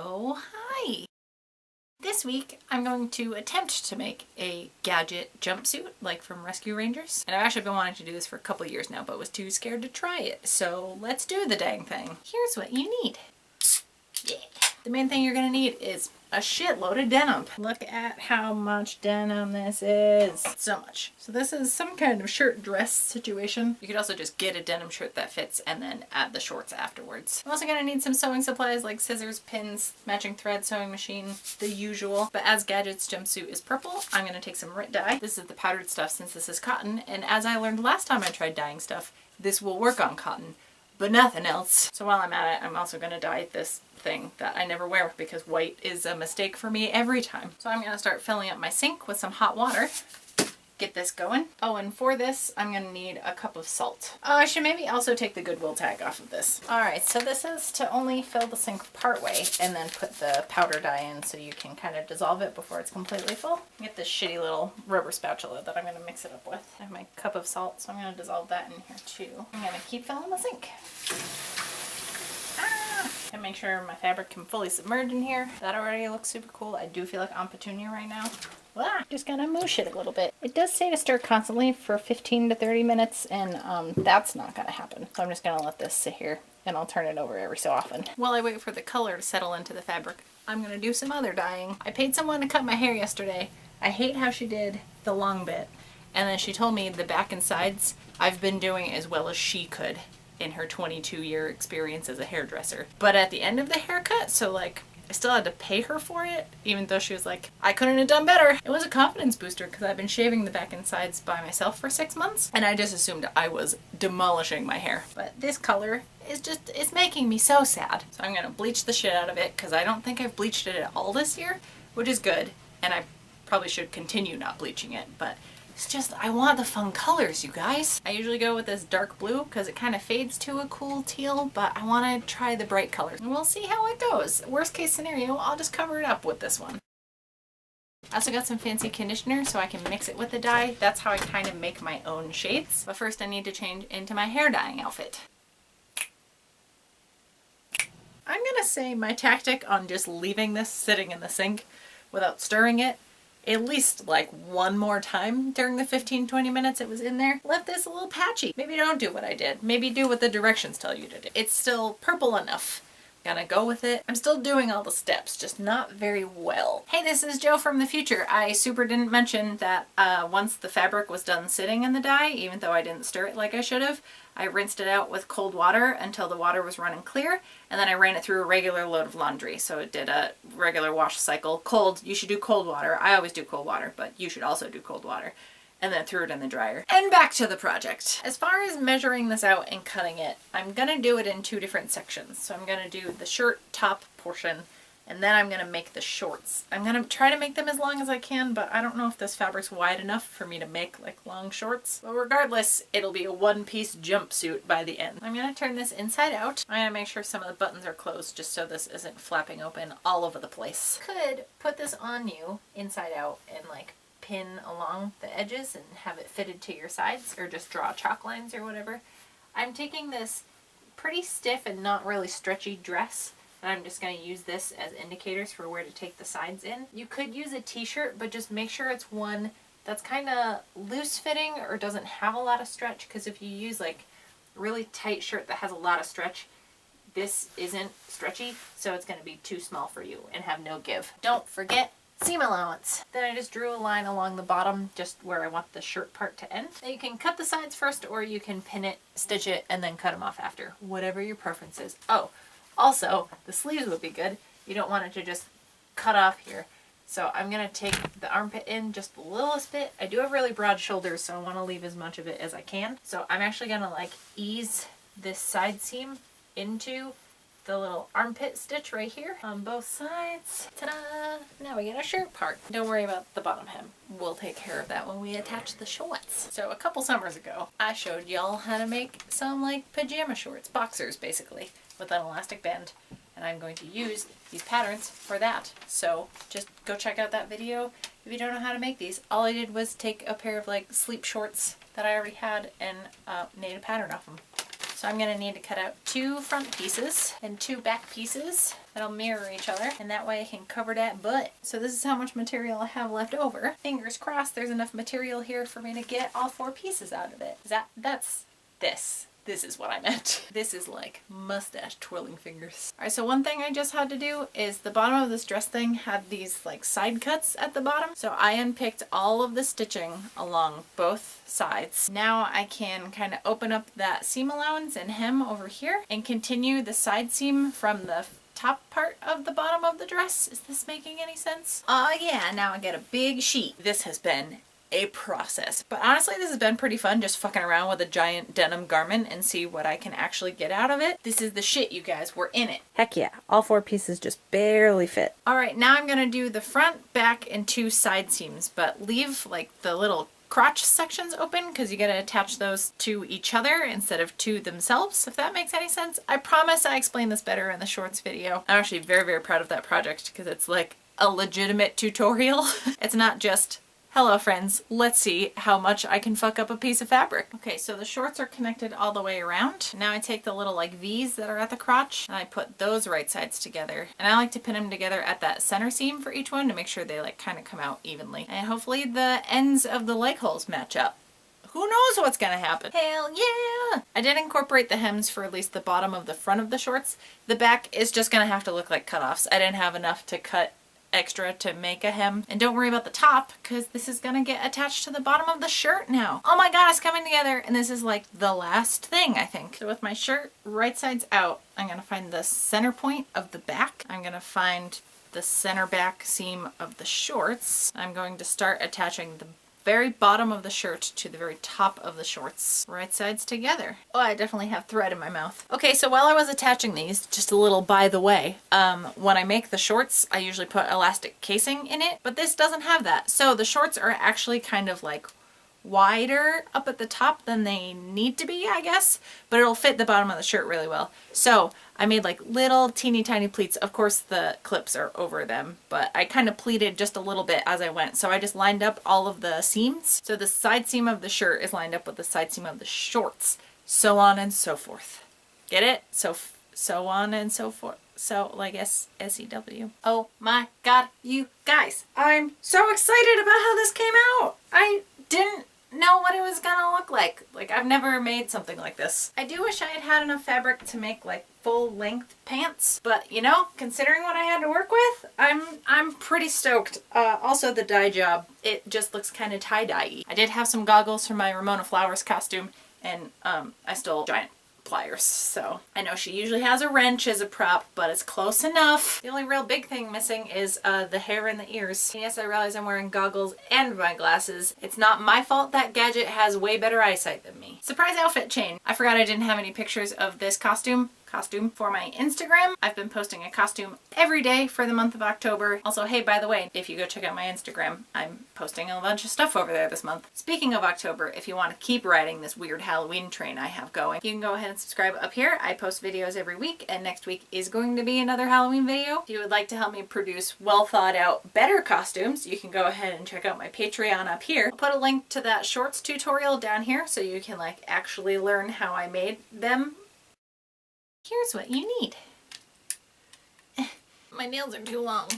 Oh, hi! This week I'm going to attempt to make a Gadget jumpsuit, like from Rescue Rangers. And I've actually been wanting to do this for a couple of years now, but was too scared to try it. So let's do the dang thing. Here's what you need. Yeah. The main thing you're gonna need is a shitload of denim. Look at how much denim this is. So much. So this is some kind of shirt dress situation. You could also just get a denim shirt that fits and then add the shorts afterwards. I'm also gonna need some sewing supplies like scissors, pins, matching thread, sewing machine, the usual. But as Gadget's jumpsuit is purple, I'm gonna take some Rit dye. This is the powdered stuff since this is cotton, and as I learned last time I tried dyeing stuff, this will work on cotton, but nothing else. So while I'm at it, I'm also gonna dye this thing that I never wear because white is a mistake for me every time. So I'm gonna start filling up my sink with some hot water. Get this going. Oh, and for this, I'm gonna need a cup of salt. Oh, I should maybe also take the Goodwill tag off of this. All right, so this is to only fill the sink part way and then put the powder dye in so you can kind of dissolve it before it's completely full. Get this shitty little rubber spatula that I'm gonna mix it up with. I have my cup of salt, so I'm gonna dissolve that in here too. I'm gonna keep filling the sink. And make sure my fabric can fully submerge in here. That already looks super cool. I do feel like on Petunia right now. Just gonna moosh it a little bit. It does say to stir constantly for 15 to 30 minutes and that's not gonna happen. So I'm just gonna let this sit here and I'll turn it over every so often. While I wait for the color to settle into the fabric, I'm gonna do some other dyeing. I paid someone to cut my hair yesterday. I hate how she did the long bit. And then she told me the back and sides I've been doing as well as she could in her 22-year experience as a hairdresser. But at the end of the haircut, so like I still had to pay her for it, even though she was like, I couldn't have done better. It was a confidence booster because I've been shaving the back and sides by myself for 6 months and I just assumed I was demolishing my hair. But this color is just, it's making me so sad. So I'm gonna bleach the shit out of it because I don't think I've bleached it at all this year, which is good. And I probably should continue not bleaching it, but it's just, I want the fun colors, you guys. I usually go with this dark blue because it kind of fades to a cool teal, but I want to try the bright colors. And we'll see how it goes. Worst case scenario, I'll just cover it up with this one. I also got some fancy conditioner so I can mix it with the dye. That's how I kind of make my own shades. But first I need to change into my hair dyeing outfit. I'm gonna say my tactic on just leaving this sitting in the sink without stirring it at least like one more time during the 15-20 minutes it was in there, left this a little patchy. Maybe don't do what I did. Maybe do what the directions tell you to do. It's still purple enough. Gonna go with it. I'm still doing all the steps, just not very well. Hey, this is Jo from the future. I super didn't mention that once the fabric was done sitting in the dye, even though I didn't stir it like I should have, I rinsed it out with cold water until the water was running clear, and then I ran it through a regular load of laundry. So it did a regular wash cycle. Cold, you should do cold water. I always do cold water, but you should also do cold water. And then threw it in the dryer. And back to the project. As far as measuring this out and cutting it, I'm gonna do it in 2 different sections. So I'm gonna do the shirt top portion, and then I'm gonna make the shorts. I'm gonna try to make them as long as I can, but I don't know if this fabric's wide enough for me to make like long shorts. But regardless, it'll be a one-piece jumpsuit by the end. I'm gonna turn this inside out. I'm gonna make sure some of the buttons are closed just so this isn't flapping open all over the place. Could put this on you inside out and like pin along the edges and have it fitted to your sides, or just draw chalk lines or whatever. I'm taking this pretty stiff and not really stretchy dress, and I'm just going to use this as indicators for where to take the sides in. You could use a t-shirt, but just make sure it's one that's kind of loose fitting or doesn't have a lot of stretch, because if you use like a really tight shirt that has a lot of stretch, this isn't stretchy, so it's going to be too small for you and have no give. Don't forget seam allowance. Then I just drew a line along the bottom just where I want the shirt part to end. Now you can cut the sides first, or you can pin it, stitch it, and then cut them off after. Whatever your preference is. Oh, also the sleeves would be good. You don't want it to just cut off here. So I'm gonna take the armpit in just the littlest bit. I do have really broad shoulders, so I want to leave as much of it as I can. So I'm actually gonna like ease this side seam into the little armpit stitch right here on both sides. Ta-da! Now we get a shirt part. Don't worry about the bottom hem. We'll take care of that when we attach the shorts. So a couple summers ago, I showed y'all how to make some like pajama shorts, boxers basically, with an elastic band. And I'm going to use these patterns for that. So just go check out that video if you don't know how to make these. All I did was take a pair of like sleep shorts that I already had and made a pattern off them. So I'm going to need to cut out 2 front pieces and 2 back pieces. that'll mirror each other, and that way I can cover that butt. So this is how much material I have left over. Fingers crossed there's enough material here for me to get all 4 pieces out of it. That's this. This is what I meant. This is like mustache twirling fingers. All right, so one thing I just had to do is the bottom of this dress thing had these like side cuts at the bottom. So I unpicked all of the stitching along both sides. Now I can kind of open up that seam allowance and hem over here and continue the side seam from the top part of the bottom of the dress. Is this making any sense? Yeah, now I get a big sheet. This has been a process. But honestly, this has been pretty fun just fucking around with a giant denim garment and see what I can actually get out of it. This is the shit, you guys. We're in it. Heck yeah. All 4 pieces just barely fit. Alright, now I'm gonna do the front, back, and 2 side seams, but leave like the little crotch sections open because you gotta attach those to each other instead of to themselves, if that makes any sense. I promise I explained this better in the shorts video. I'm actually very, very proud of that project because it's like a legitimate tutorial. It's not just, hello friends, let's see how much I can fuck up a piece of fabric. Okay, so the shorts are connected all the way around. Now I take the little like V's that are at the crotch and I put those right sides together. And I like to pin them together at that center seam for each one to make sure they like kind of come out evenly. And hopefully the ends of the leg holes match up. Who knows what's gonna happen? Hell yeah! I did incorporate the hems for at least the bottom of the front of the shorts. The back is just gonna have to look like cutoffs. I didn't have enough to cut extra to make a hem. And don't worry about the top because this is gonna get attached to the bottom of the shirt now. Oh my god, it's coming together, and this is like the last thing, I think. So with my shirt right sides out, I'm gonna find the center point of the back. I'm gonna find the center back seam of the shorts. I'm going to start attaching the very bottom of the shirt to the very top of the shorts, right sides together. Oh, I definitely have thread in my mouth. Okay, so while I was attaching these, just a little by the way, when I make the shorts, I usually put elastic casing in it, but this doesn't have that. So the shorts are actually kind of like wider up at the top than they need to be, I guess, but it'll fit the bottom of the shirt really well. So I made like little teeny tiny pleats. Of course the clips are over them, but I kind of pleated just a little bit as I went. So I just lined up all of the seams. So the side seam of the shirt is lined up with the side seam of the shorts, so on and so forth. Get it? So on and so forth. So like S-E-W. Oh my god, you guys. I'm so excited about how this came out. I didn't know what it was gonna look like. Like, I've never made something like this. I do wish I had had enough fabric to make like full length pants, but you know, considering what I had to work with, I'm pretty stoked. Also the dye job, it just looks kind of tie-dye-y. I did have some goggles from my Ramona Flowers costume, and I stole giant pliers, so I know she usually has a wrench as a prop, but it's close enough. The only real big thing missing is the hair and the ears. And yes, I realize I'm wearing goggles and my glasses. It's not my fault that Gadget has way better eyesight than me. Surprise outfit chain. I forgot I didn't have any pictures of this costume for my Instagram. I've been posting a costume every day for the month of October. Also, hey, by the way, if you go check out my Instagram, I'm posting a bunch of stuff over there this month. Speaking of October, if you want to keep riding this weird Halloween train I have going, you can go ahead and subscribe up here. I post videos every week, and next week is going to be another Halloween video. If you would like to help me produce well thought out, better costumes, you can go ahead and check out my Patreon up here. I'll put a link to that shorts tutorial down here so you can like actually learn how I made them. Here's what you need. My nails are too long.